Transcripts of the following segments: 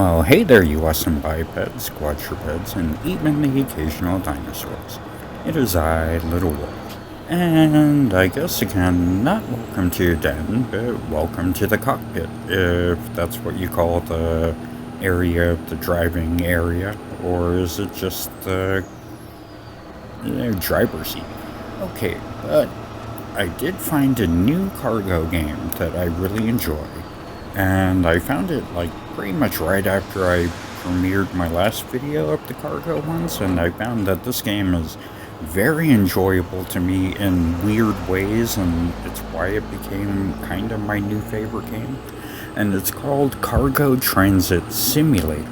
Well, hey there, you awesome bipeds, quadrupeds, and even the occasional dinosaurs. It is I, Little Wolf, and I guess again, not welcome to your den, but welcome to the cockpit, if that's what you call the area of the driving area, or is it just the driver's seat? Okay, but I did find a new cargo game that I really enjoy, and I found it like pretty much right after I premiered my last video of the cargo ones, and I found that this game is very enjoyable to me in weird ways, and it's why it became kind of my new favorite game. And it's called Cargo Transit Simulator.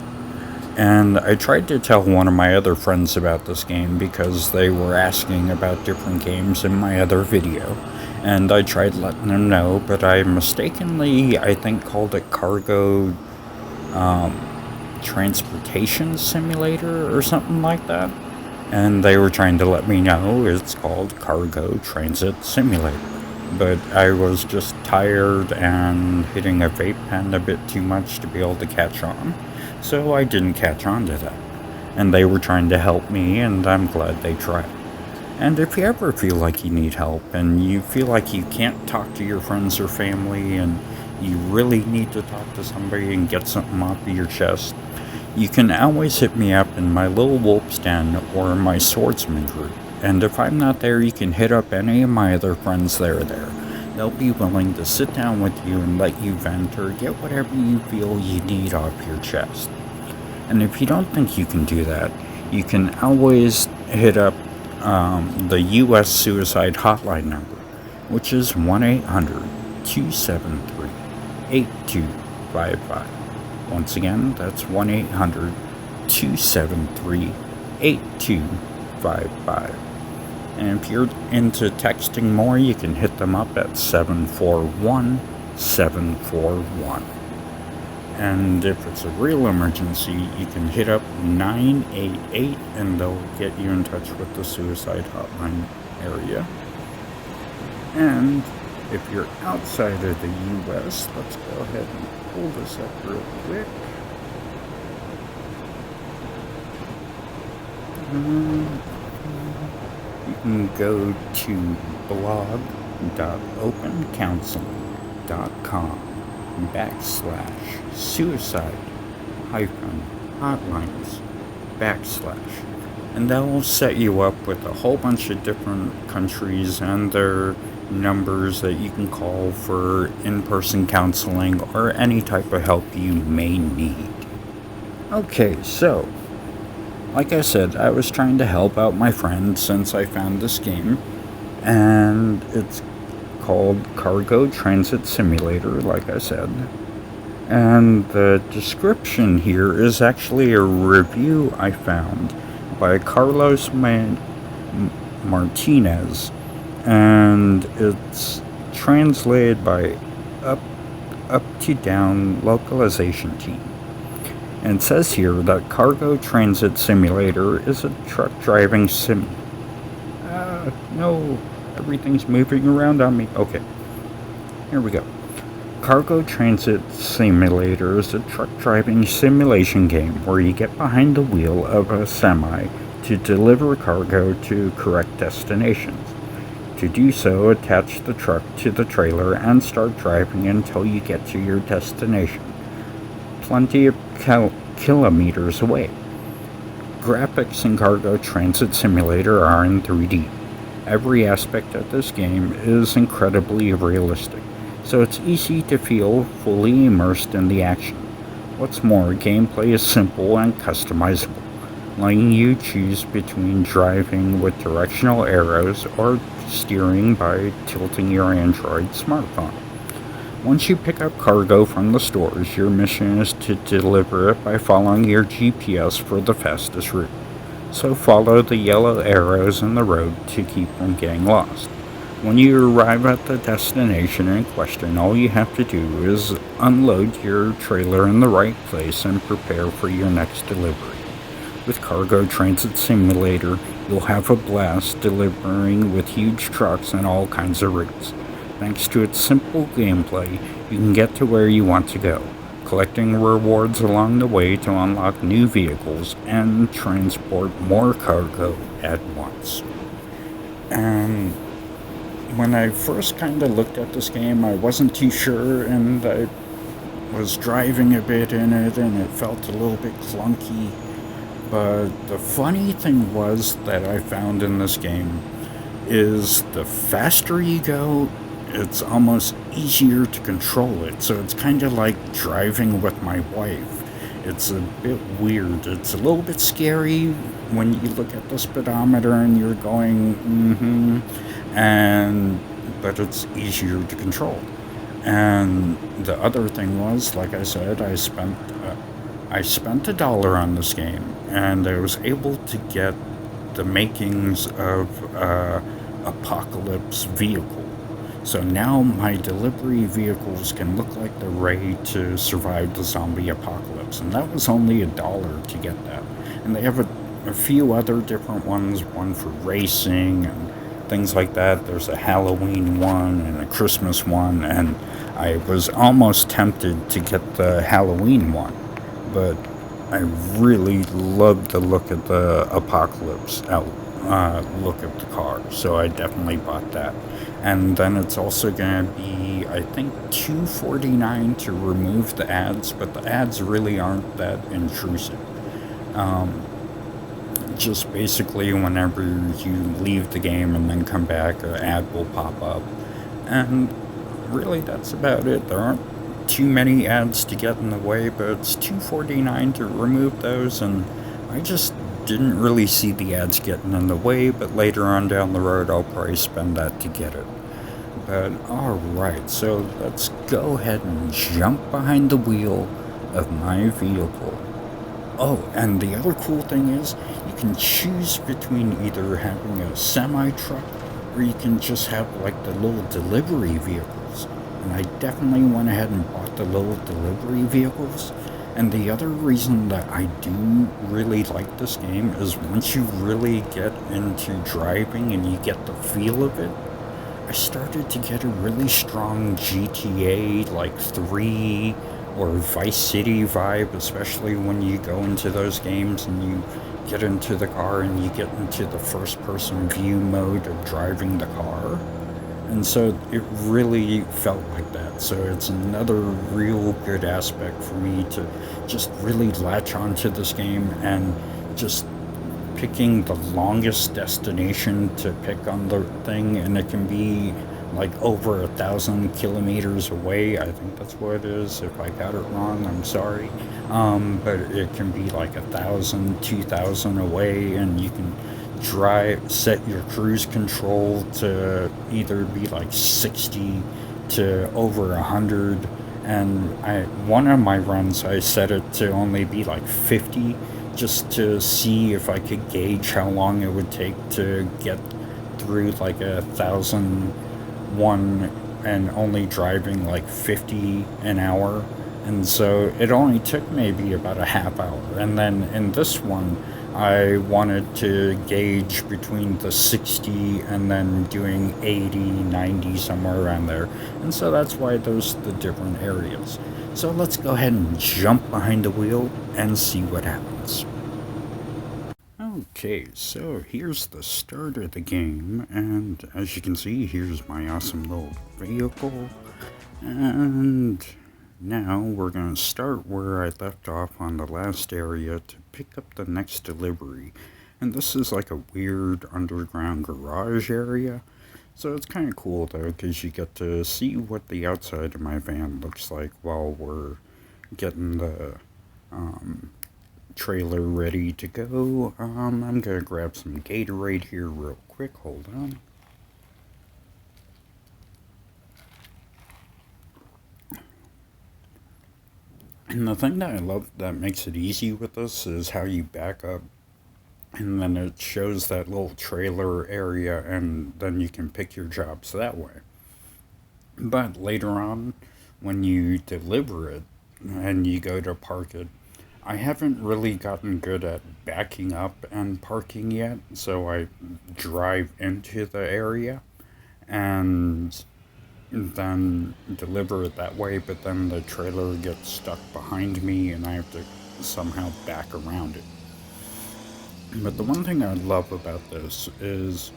And I tried to tell one of my other friends about this game because they were asking about different games in my other video. And I tried letting them know, but I mistakenly, I think, called it Cargo Transportation Simulator or something like that. And they were trying to let me know it's called Cargo Transit Simulator. But I was just tired and hitting a vape pen a bit too much to be able to catch on. So I didn't catch on to that. And they were trying to help me, and I'm glad they tried. And if you ever feel like you need help, and you feel like you can't talk to your friends or family, and you really need to talk to somebody and get something off of your chest, you can always hit me up in my Little Wolf's Den or my Swordsmen group. And if I'm not there, you can hit up any of my other friends that are there. They'll be willing to sit down with you and let you vent or get whatever you feel you need off your chest. And if you don't think you can do that, you can always hit up the U.S. suicide hotline number, which is 1-800-273-8255. Once again, that's 1-800-273-8255. And if you're into texting more, you can hit them up at 741-741. And if it's a real emergency, you can hit up 988 and they'll get you in touch with the suicide hotline area. And if you're outside of the U.S., let's go ahead and pull this up real quick. You can go to blog.opencounseling.com/suicide-hotlines/ and that will set you up with a whole bunch of different countries and their numbers that you can call for in-person counseling or any type of help you may need. Okay, so like I said, I was trying to help out my friend since I found this game, and it's called Cargo Transit Simulator, like I said. And the description here is actually a review I found by Carlos Martinez, and it's translated by Up to Down Localization Team. And it says here that Cargo Transit Simulator is a truck driving no, everything's moving around on me. Okay, here we go. Cargo Transit Simulator is a truck driving simulation game where you get behind the wheel of a semi to deliver cargo to correct destinations. To do so, attach the truck to the trailer and start driving until you get to your destination, plenty of kilometers away. Graphics in Cargo Transit Simulator are in 3D. Every aspect of this game is incredibly realistic, so it's easy to feel fully immersed in the action. What's more, gameplay is simple and customizable, letting you choose between driving with directional arrows or steering by tilting your Android smartphone. Once you pick up cargo from the stores, your mission is to deliver it by following your GPS for the fastest route. So follow the yellow arrows in the road to keep from getting lost. When you arrive at the destination in question, all you have to do is unload your trailer in the right place and prepare for your next delivery. With Cargo Transit Simulator, you'll have a blast delivering with huge trucks and all kinds of routes. Thanks to its simple gameplay, you can get to where you want to go. collecting rewards along the way to unlock new vehicles and transport more cargo at once. And when I first kind of looked at this game, I wasn't too sure, and I was driving a bit in it, and it felt a little bit clunky. But the funny thing was that I found in this game is the faster you go, it's almost easier to control it. So it's kind of like driving with my wife. It's a bit weird. It's a little bit scary when you look at the speedometer and you're going, and but it's easier to control. And the other thing was, like I said, I spent $1 on this game, and I was able to get the makings of apocalypse vehicle. So now my delivery vehicles can look like they're ready to survive the zombie apocalypse, and that was only $1 to get that. And they have a few other different ones, one for racing and things like that. There's a Halloween one and a Christmas one, and I was almost tempted to get the Halloween one, but I really loved the look of the apocalypse look of the car, so I definitely bought that. And then it's also gonna be, I think, $2.49 to remove the ads, but the ads really aren't that intrusive. Just basically whenever you leave the game and then come back, an ad will pop up, and really that's about it. There aren't too many ads to get in the way, but it's $2.49 to remove those, and I just didn't really see the ads getting in the way, but later on down the road I'll probably spend that to get it. But alright, so let's go ahead and jump behind the wheel of my vehicle. Oh, and the other cool thing is, you can choose between either having a semi-truck, or you can just have like the little delivery vehicles. And I definitely went ahead and bought the little delivery vehicles. And the other reason that I do really like this game is once you really get into driving and you get the feel of it, I started to get a really strong GTA like 3 or Vice City vibe, especially when you go into those games and you get into the car and you get into the first person view mode of driving the car. And so it really felt like that. So it's another real good aspect for me to just really latch onto this game, and just picking the longest destination to pick on the thing, and it can be like over 1,000 kilometers away. I think that's what it is. If I got it wrong, I'm sorry. But it can be like 1,000, 2,000 away, and you can set your cruise control to either be like 60 to over 100. And one of my runs, I set it to only be like 50, just to see if I could gauge how long it would take to get through like 1,001 and only driving like 50 an hour. And so it only took maybe about a half hour. And then in this one, I wanted to gauge between the 60 and then doing 80, 90, somewhere around there. And so that's why there's the different areas. So let's go ahead and jump behind the wheel and see what happens. Okay, so here's the start of the game, and as you can see, here's my awesome little vehicle. And now we're going to start where I left off on the last area to pick up the next delivery. And this is like a weird underground garage area. So it's kind of cool though, because you get to see what the outside of my van looks like while we're getting the trailer ready to go. I'm going to grab some Gatorade here real quick. Hold on. And the thing that I love that makes it easy with this is how you back up, and then it shows that little trailer area, and then you can pick your jobs that way. But later on, when you deliver it and you go to park it, I haven't really gotten good at backing up and parking yet, so I drive into the area, and then deliver it that way, but then the trailer gets stuck behind me and I have to somehow back around it. But the one thing I love about this is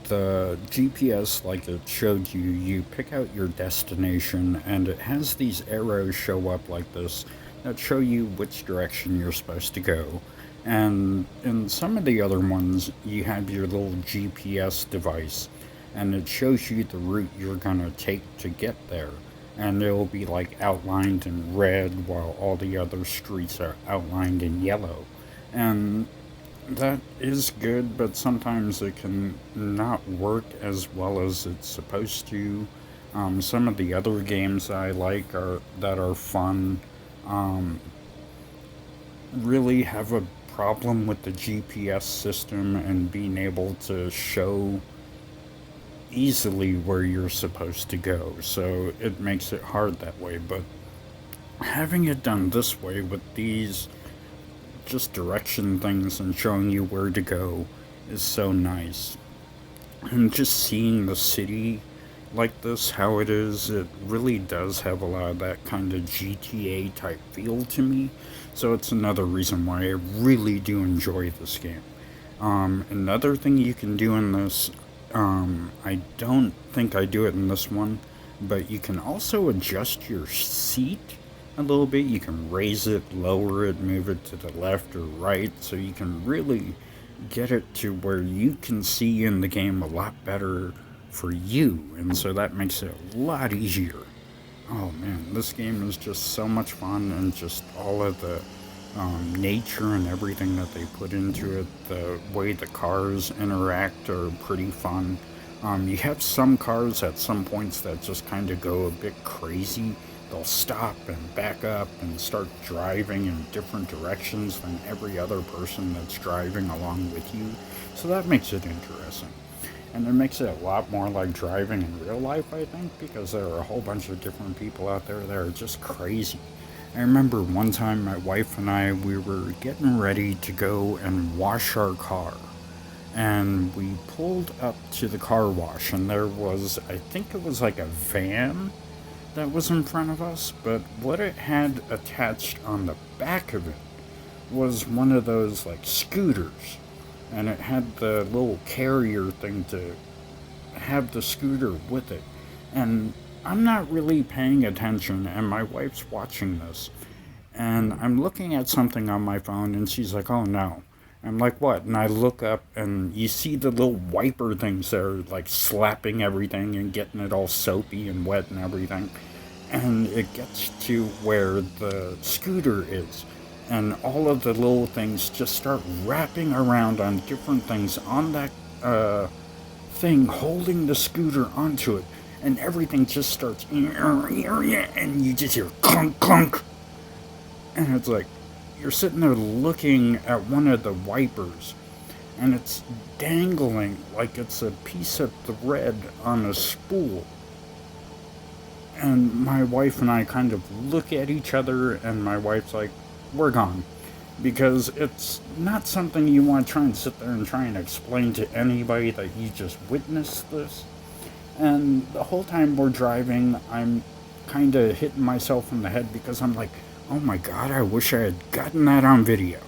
the GPS, like it showed you, you pick out your destination and it has these arrows show up like this that show you which direction you're supposed to go. And in some of the other ones, you have your little GPS device and it shows you the route you're gonna take to get there. And it'll be like outlined in red while all the other streets are outlined in yellow. And that is good, but sometimes it can not work as well as it's supposed to. Some of the other games I like are that are fun um, really have a problem with the GPS system and being able to show easily where you're supposed to go. So it makes it hard that way. But having it done this way with these just direction things and showing you where to go is so nice. And just seeing the city like this, how it is, it really does have a lot of that kind of GTA type feel to me. So it's another reason why I really do enjoy this game. Another thing you can do in this, I don't think I do it in this one, but you can also adjust your seat a little bit. You can raise it, lower it, move it to the left or right, so you can really get it to where you can see in the game a lot better for you, and so that makes it a lot easier. Oh man, this game is just so much fun, and just all of the nature and everything that they put into it, the way the cars interact are pretty fun. You have some cars at some points that just kind of go a bit crazy. They'll stop and back up and start driving in different directions than every other person that's driving along with you. So that makes it interesting. And it makes it a lot more like driving in real life, I think, because there are a whole bunch of different people out there that are just crazy. I remember one time my wife and I, we were getting ready to go and wash our car. And we pulled up to the car wash, and there was, I think it was like a van that was in front of us, but what it had attached on the back of it was one of those like scooters. And it had the little carrier thing to have the scooter with it. And I'm not really paying attention, and my wife's watching this. And I'm looking at something on my phone, and she's like, oh no. I'm like, what? And I look up, and you see the little wiper things that are like slapping everything and getting it all soapy and wet and everything. And it gets to where the scooter is. And all of the little things just start wrapping around on different things on that thing, holding the scooter onto it. And everything just starts, and you just hear clunk, clunk. And it's like, you're sitting there looking at one of the wipers, and it's dangling like it's a piece of thread on a spool. And my wife and I kind of look at each other, and my wife's like, we're gone. Because it's not something you want to try and sit there and try and explain to anybody that you just witnessed this. And the whole time we're driving, I'm kind of hitting myself in the head because I'm like, oh my god, I wish I had gotten that on video.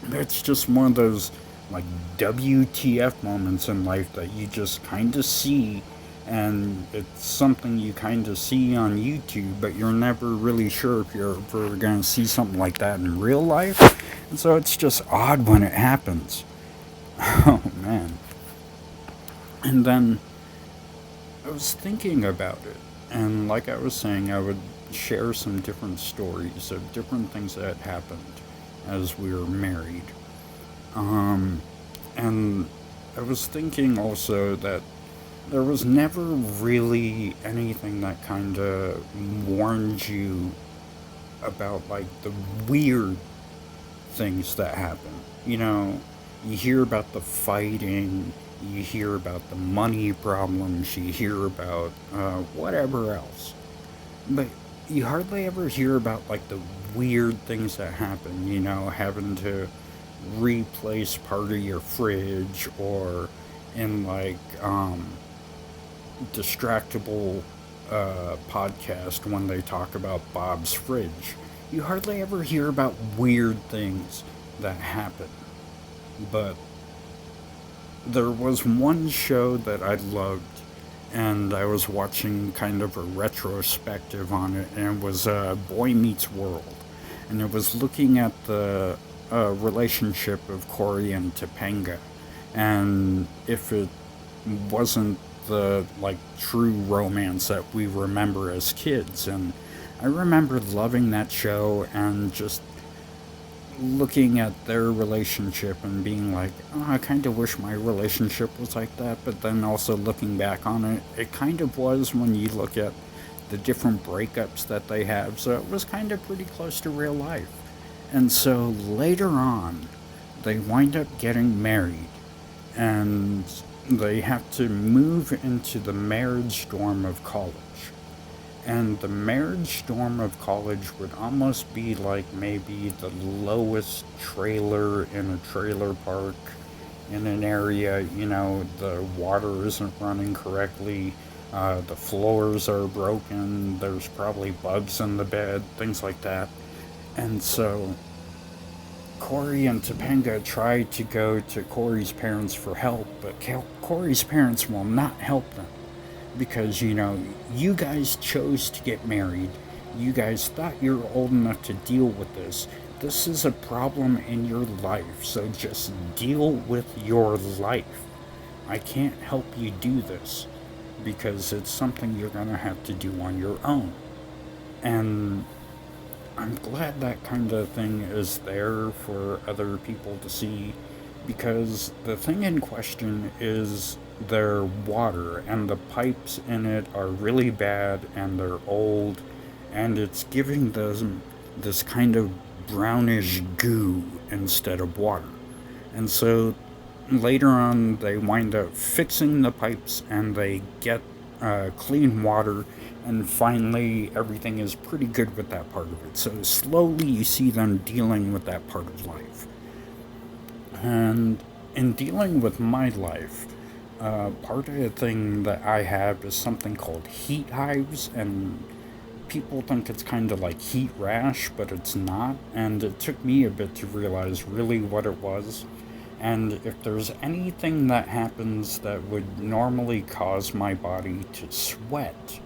That's just one of those like WTF moments in life that you just kind of see, and it's something you kind of see on YouTube, but you're never really sure if you're ever going to see something like that in real life. And so it's just odd when it happens. Oh man. And then I was thinking about it, and like I was saying, I would share some different stories of different things that had happened as we were married. And I was thinking also that there was never really anything that kind of warned you about like the weird things that happen. You know, you hear about the fighting, you hear about the money problems, you hear about whatever else. But you hardly ever hear about like the weird things that happen, you know, having to replace part of your fridge, or in like distractible podcast when they talk about Bob's Fridge. You hardly ever hear about weird things that happen. But there was one show that I loved, and I was watching kind of a retrospective on it, and it was Boy Meets World. And it was looking at the relationship of Corey and Topanga, and if it wasn't the like true romance that we remember as kids. And I remember loving that show and just looking at their relationship and being like, oh, I kind of wish my relationship was like that. But then also looking back on it, it kind of was when you look at the different breakups that they have. So it was kind of pretty close to real life. And so later on, they wind up getting married, and they have to move into the marriage dorm of college. And the marriage dorm of college would almost be like maybe the lowest trailer in a trailer park in an area. You know, the water isn't running correctly, the floors are broken, there's probably bugs in the bed, things like that. And so Corey and Topanga try to go to Corey's parents for help, but Corey's parents will not help them because, you know, you guys chose to get married. You guys thought you're old enough to deal with this. This is a problem in your life, so just deal with your life. I can't help you do this because it's something you're going to have to do on your own. And I'm glad that kind of thing is there for other people to see, because the thing in question is their water, and the pipes in it are really bad and they're old, and it's giving them this kind of brownish goo instead of water. And so later on, they wind up fixing the pipes and they get clean water, and finally, everything is pretty good with that part of it. So slowly, you see them dealing with that part of life. And in dealing with my life, part of the thing that I have is something called heat hives, and people think it's kind of like heat rash, but it's not. And it took me a bit to realize really what it was. And if there's anything that happens that would normally cause my body to sweat,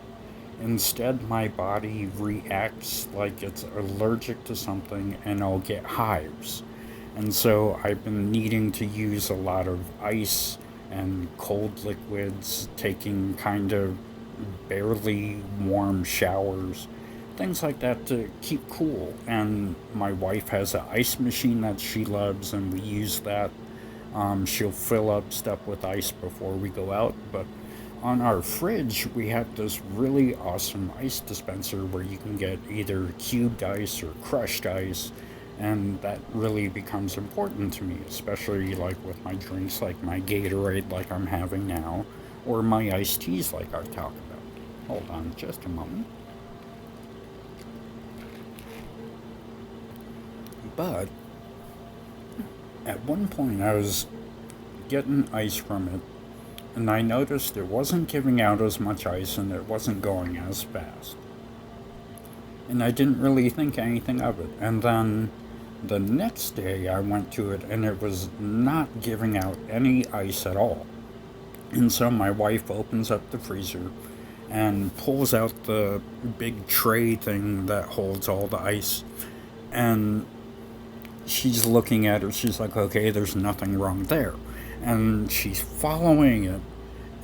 instead my body reacts like it's allergic to something and I'll get hives. And so I've been needing to use a lot of ice and cold liquids, taking kind of barely warm showers, things like that to keep cool. And my wife has an ice machine that she loves, and we use that. She'll fill up stuff with ice before we go out, but on our fridge, we have this really awesome ice dispenser where you can get either cubed ice or crushed ice, and that really becomes important to me, especially like with my drinks, like my Gatorade, like I'm having now, or my iced teas, like I talked about. Hold on just a moment. But at one point, I was getting ice from it, and I noticed it wasn't giving out as much ice and it wasn't going as fast. And I didn't really think anything of it. And then the next day I went to it and it was not giving out any ice at all. And so my wife opens up the freezer and pulls out the big tray thing that holds all the ice. And she's looking at it, she's like, okay, there's nothing wrong there. And she's following it.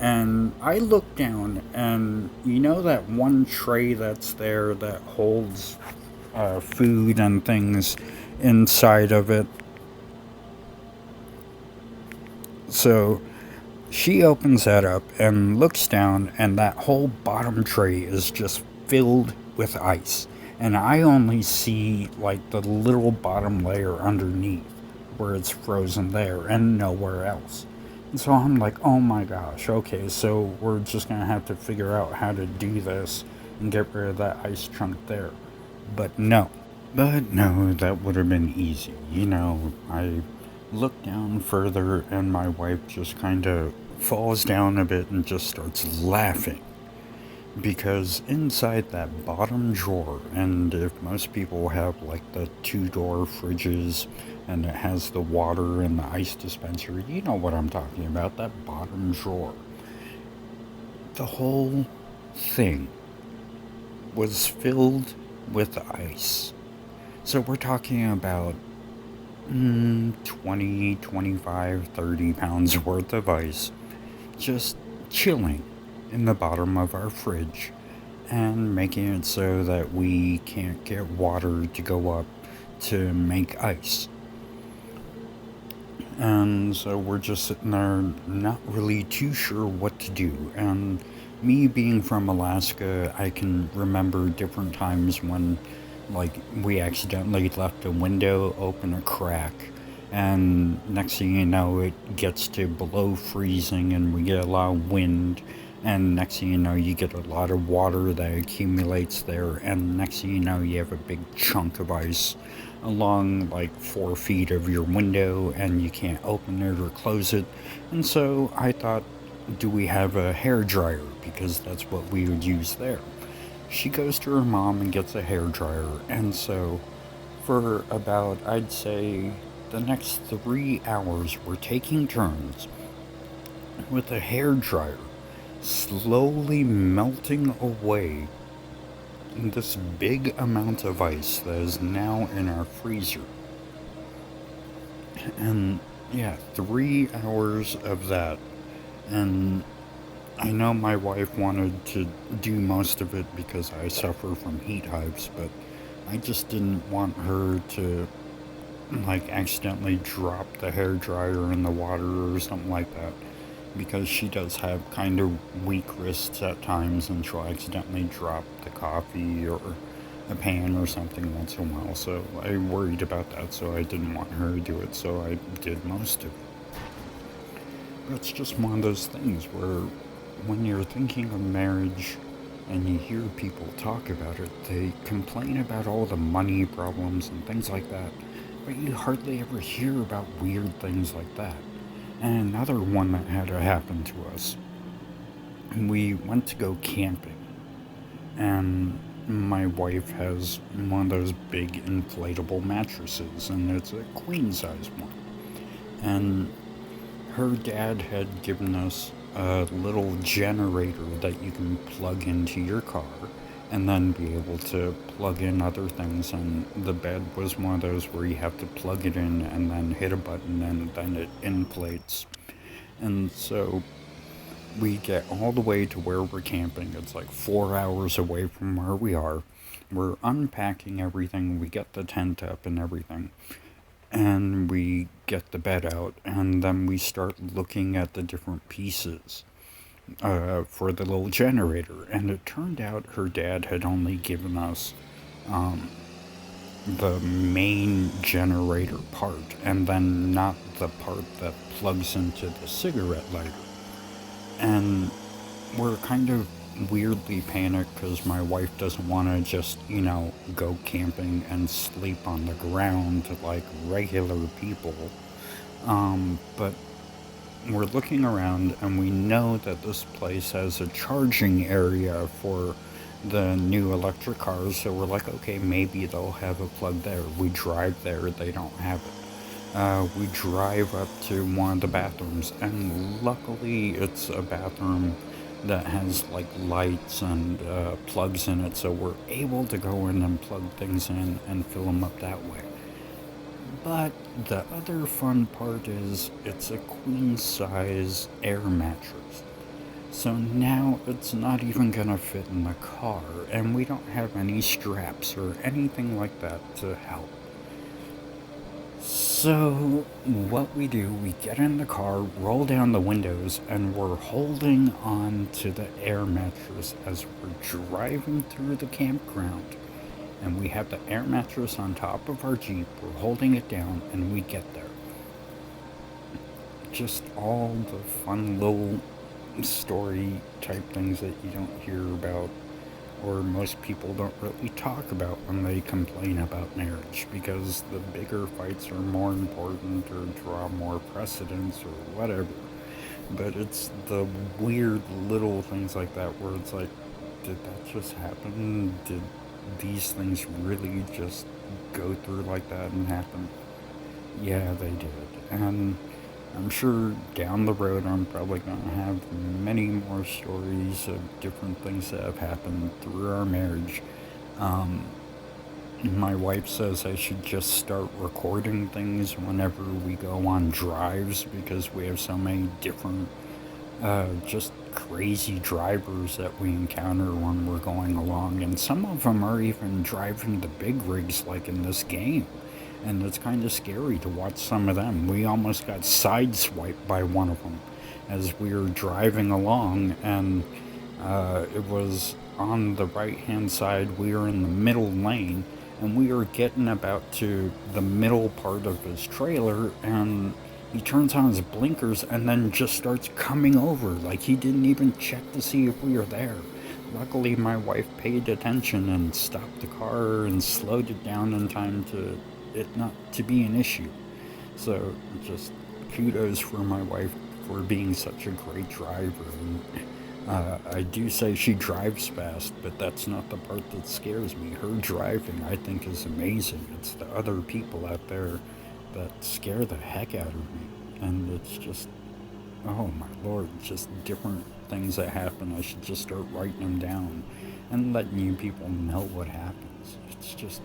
And I look down, and you know that one tray that's there that holds food and things inside of it? So she opens that up and looks down, and that whole bottom tray is just filled with ice. And I only see like the little bottom layer underneath where it's frozen there and nowhere else. And so I'm like, oh my gosh, okay, so we're just gonna have to figure out how to do this and get rid of that ice chunk there. But no. But no, that would have been easy. You know, I looked down further and my wife just kind of falls down a bit and just starts laughing. Because inside that bottom drawer, and if most people have like the two-door fridges and it has the water and the ice dispenser, you know what I'm talking about, that bottom drawer. The whole thing was filled with ice. So we're talking about 20, 25, 30 pounds worth of ice just chilling in the bottom of our fridge and making it so that we can't get water to go up to make ice. And so we're just sitting there not really too sure what to do. And me being from Alaska, I can remember different times when like we accidentally left a window open a crack, and next thing you know it gets to below freezing and we get a lot of wind, and next thing you know you get a lot of water that accumulates there, and next thing you know you have a big chunk of ice along like 4 feet of your window and you can't open it or close it. And so I thought, do we have a hair dryer, because that's what we would use there. She goes to her mom and gets a hair dryer, and so for about, I'd say, the next 3 hours we're taking turns with a hair dryer slowly melting away this big amount of ice that is now in our freezer. And yeah, 3 hours of that. And I know my wife wanted to do most of it because I suffer from heat hives, but I just didn't want her to like accidentally drop the hair dryer in the water or something like that, because she does have kind of weak wrists at times and she'll accidentally drop the coffee or a pan or something once in a while. So I worried about that, so I didn't want her to do it, so I did most of it. But it's just one of those things where when you're thinking of marriage and you hear people talk about it, they complain about all the money problems and things like that, but you hardly ever hear about weird things like that. And another one that had to happen to us, we went to go camping, and my wife has one of those big inflatable mattresses, and it's a queen size one. And her dad had given us a little generator that you can plug into your car and then be able to plug in other things. And the bed was one of those where you have to plug it in and then hit a button and then it inflates. And so we get all the way to where we're camping. It's like 4 hours away from where we are. We're unpacking everything. We get the tent up and everything. And we get the bed out, and then we start looking at the different pieces for the little generator. And it turned out her dad had only given us the main generator part, and then not the part that plugs into the cigarette lighter. And we're kind of weirdly panicked because my wife doesn't want to just, go camping and sleep on the ground like regular people. But we're looking around and we know that this place has a charging area for the new electric cars, so we're like, okay, maybe they'll have a plug there. We drive there, they don't have it. We drive up to one of the bathrooms, and luckily it's a bathroom that has like lights and plugs in it, so we're able to go in and plug things in and fill them up that way. But the other fun part is it's a queen size air mattress. So now it's not even gonna fit in the car, and we don't have any straps or anything like that to help. So what we do, we get in the car, roll down the windows, and we're holding on to the air mattress as we're driving through the campground. And we have the air mattress on top of our Jeep, we're holding it down, and we get there. Just all the fun little story type things that you don't hear about, or most people don't really talk about when they complain about marriage, because the bigger fights are more important or draw more precedence or whatever. But it's the weird little things like that where it's like, did that just happen? Did these things really just go through like that and happen? Yeah, they did. And I'm sure down the road I'm probably going to have many more stories of different things that have happened through our marriage. Um, my wife says I should just start recording things whenever we go on drives because we have so many different, just crazy drivers that we encounter when we're going along. And some of them are even driving the big rigs like in this game. And it's kind of scary to watch some of them. We almost got sideswiped by one of them as we were driving along, and it was on the right hand side. We were in the middle lane, and we were getting about to the middle part of his trailer, and he turns on his blinkers and then just starts coming over like he didn't even check to see if we were there. Luckily, my wife paid attention and stopped the car and slowed it down in time to it not to be an issue. So just kudos for my wife for being such a great driver. And I do say she drives fast, but that's not the part that scares me. Her driving, I think, is amazing. It's the other people out there that scare the heck out of me. And it's just, oh my lord, just different things that happen. I should just start writing them down and letting you people know what happens. It's just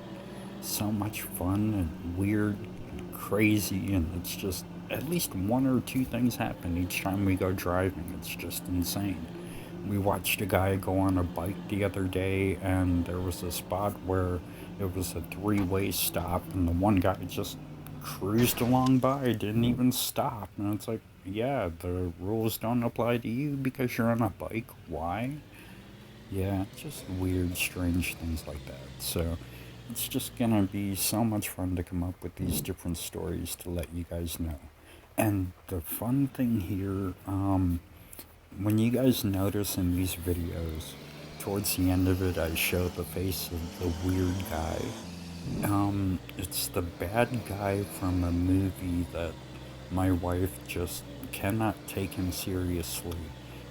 so much fun and weird and crazy, and it's just at least one or two things happen each time we go driving. It's just insane. We watched a guy go on a bike the other day, and there was a spot where it was a three-way stop, and the one guy just cruised along by, didn't even stop. And it's like, yeah, the rules don't apply to you because you're on a bike. Why? Yeah, just weird, strange things like that. So it's just gonna be so much fun to come up with these different stories to let you guys know. And the fun thing here, when you guys notice in these videos, towards the end of it, I show the face of the weird guy. It's the bad guy from a movie that my wife just cannot take him seriously.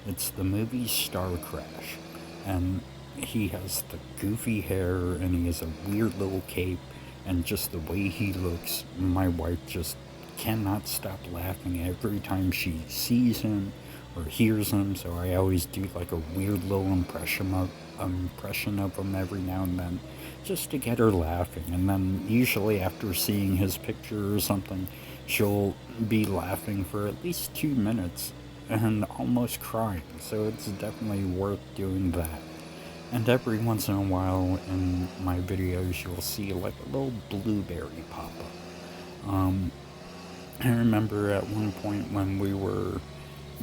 It's the movie Star Crash, and he has the goofy hair and he has a weird little cape, and just the way he looks, my wife just cannot stop laughing every time she sees him or hears him. So I always do like a weird little impression of him every now and then, just to get her laughing. And then usually after seeing his picture or something, she'll be laughing for at least 2 minutes and almost crying. So it's definitely worth doing that. And every once in a while in my videos, you'll see like a little blueberry pop up. I remember at one point when we were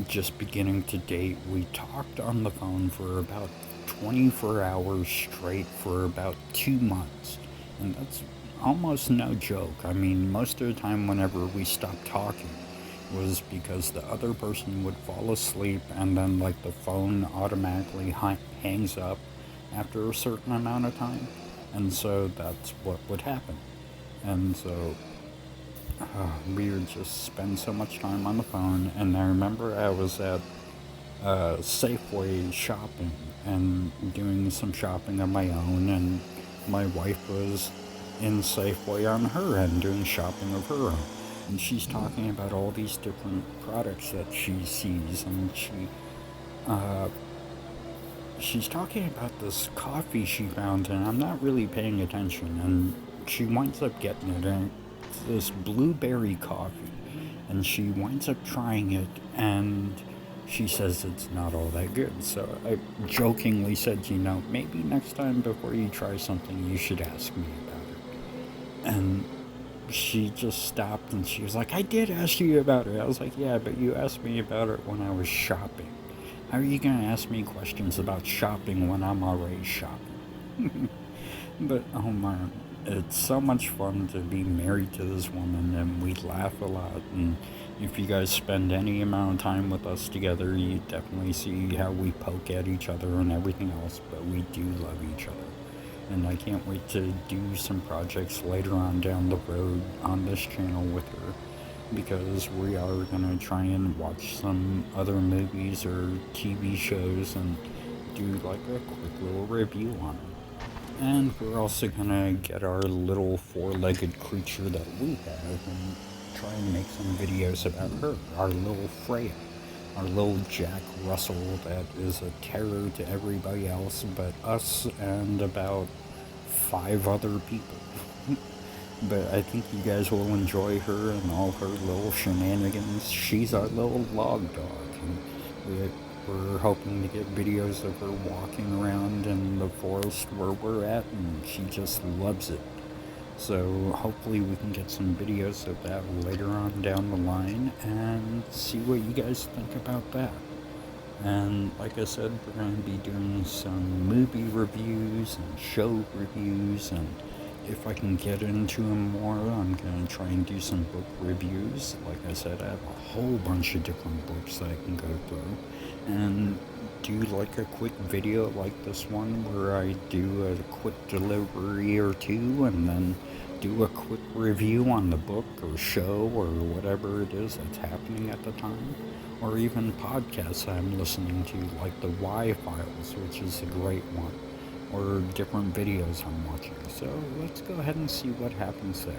just beginning to date, we talked on the phone for about 24 hours straight for about 2 months. And that's almost no joke. I mean, most of the time, whenever we stopped talking, was because the other person would fall asleep and then, like, the phone automatically hangs up after a certain amount of time. And so that's what would happen. And so we would just spend so much time on the phone. And I remember I was at Safeway shopping and doing some shopping of my own, and my wife was in Safeway on her end doing shopping of her own. And she's talking about all these different products that she sees, and she's talking about this coffee she found, and I'm not really paying attention, and she winds up getting it, and it's this blueberry coffee, and she winds up trying it, and she says it's not all that good. So I jokingly said, maybe next time before you try something, you should ask me about it. And she just stopped and she was like, I did ask you about it. I was like, yeah, but you asked me about it when I was shopping. How are you going to ask me questions about shopping when I'm already shopping? But, oh man, it's so much fun to be married to this woman, and we laugh a lot. And if you guys spend any amount of time with us together, you definitely see how we poke at each other and everything else, but we do love each other. And I can't wait to do some projects later on down the road on this channel with her. because we are gonna try and watch some other movies or TV shows and do like a quick little review on them. And we're also gonna get our little four-legged creature that we have and try and make some videos about her, our little Freya, our little Jack Russell that is a terror to everybody else but us and about 5 other people. But I think you guys will enjoy her and all her little shenanigans. She's our little log dog, and we're hoping to get videos of her walking around in the forest where we're at, and she just loves it. So hopefully we can get some videos of that later on down the line and see what you guys think about that. And like I said, we're going to be doing some movie reviews and show reviews, and if I can get into them more, I'm going to try and do some book reviews. Like I said, I have a whole bunch of different books that I can go through, and do like a quick video like this one where I do a quick delivery or two, and then do a quick review on the book or show or whatever it is that's happening at the time, or even podcasts I'm listening to, like the Y Files, which is a great one, or different videos I'm watching. So let's go ahead and see what happens there.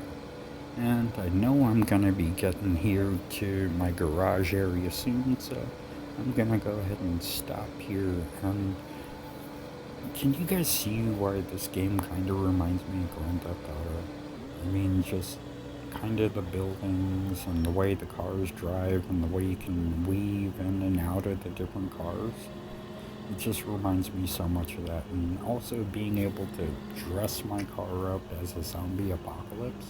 And I know I'm gonna be getting here to my garage area soon, so I'm gonna go ahead and stop here. And can you guys see why this game kind of reminds me of Grand Theft Auto? I mean, just kind of the buildings and the way the cars drive and the way you can weave in and out of the different cars. It just reminds me so much of that. And also being able to dress my car up as a zombie apocalypse.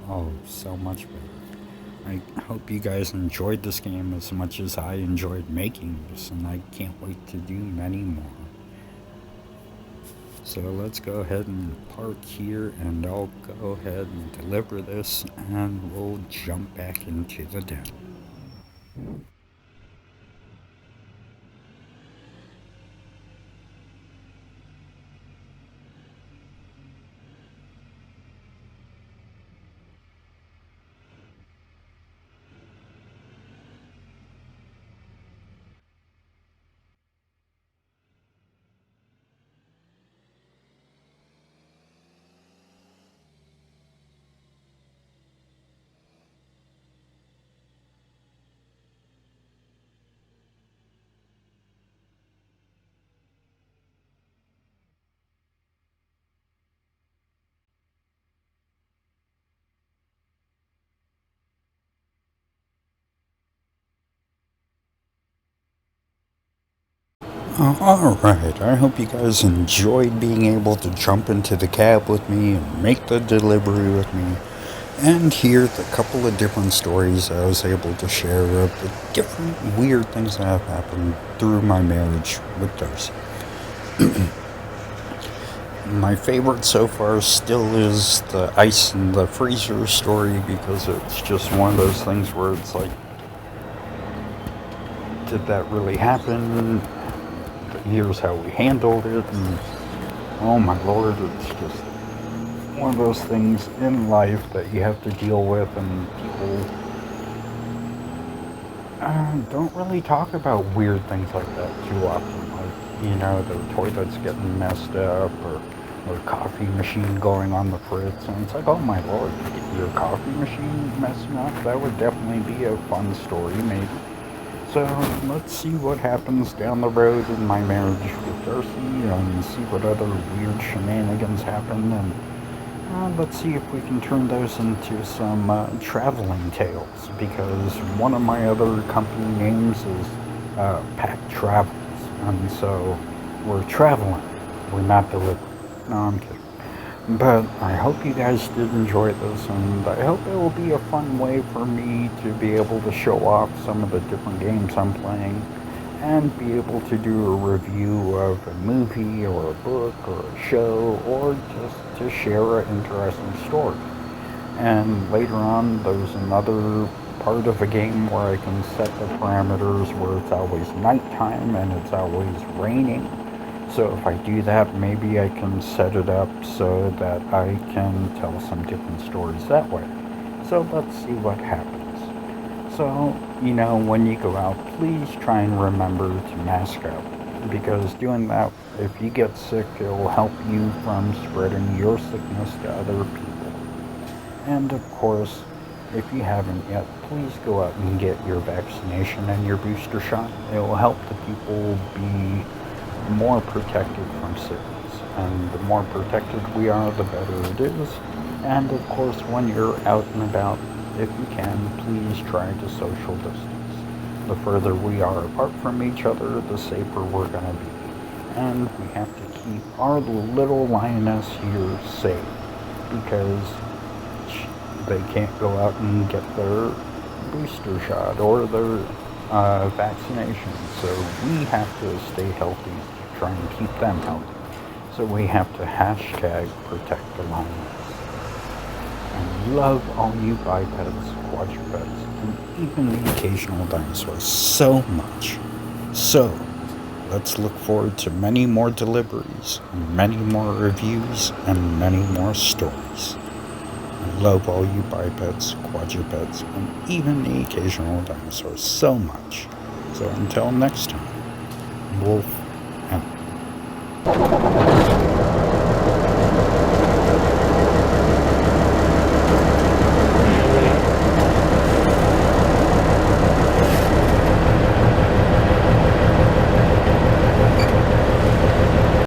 Oh, so much better. I hope you guys enjoyed this game as much as I enjoyed making this, and I can't wait to do many more. So let's go ahead and park here, and I'll go ahead and deliver this, and we'll jump back into the den. Alright, I hope you guys enjoyed being able to jump into the cab with me and make the delivery with me, and hear the couple of different stories I was able to share of the different weird things that have happened through my marriage with Darcy. My favorite so far still is the ice in the freezer story, because it's just one of those things where it's like, did that really happen? Here's how we handled it, and oh my lord, it's just one of those things in life that you have to deal with, and people don't really talk about weird things like that too often. Like, the toilet's getting messed up, or coffee machine going on the fritz, and it's like, oh my lord, your coffee machine messing up? That would definitely be a fun story, maybe. So let's see what happens down the road in my marriage with Darcy, and see what other weird shenanigans happen, and let's see if we can turn those into some traveling tales, because one of my other company names is Pack Travels, and so we're traveling, we're not delivering. No, I'm kidding. But I hope you guys did enjoy this, and I hope it will be a fun way for me to be able to show off some of the different games I'm playing, and be able to do a review of a movie or a book or a show, or just to share an interesting story. And later on, there's another part of a game where I can set the parameters where it's always nighttime and it's always raining. So if I do that, maybe I can set it up so that I can tell some different stories that way. So let's see what happens. So, when you go out, please try and remember to mask up. Because doing that, if you get sick, it'll help you from spreading your sickness to other people. And of course, if you haven't yet, please go out and get your vaccination and your booster shot. It will help the people be more protected from sickness. And the more protected we are, the better it is. And of course, when you're out and about, if you can, please try to social distance. The further we are apart from each other, the safer we're going to be. And we have to keep our little lioness here safe, because they can't go out and get their booster shot or their vaccination. So we have to stay healthy to try and keep them healthy. So we have to hashtag protect the lioness. And love all you bipeds, quadrupeds, and even the occasional dinosaurs so much. So let's look forward to many more deliveries, many more reviews, and many more stories. I love all you bipeds, quadrupeds, and even the occasional dinosaurs so much. So until next time, we'll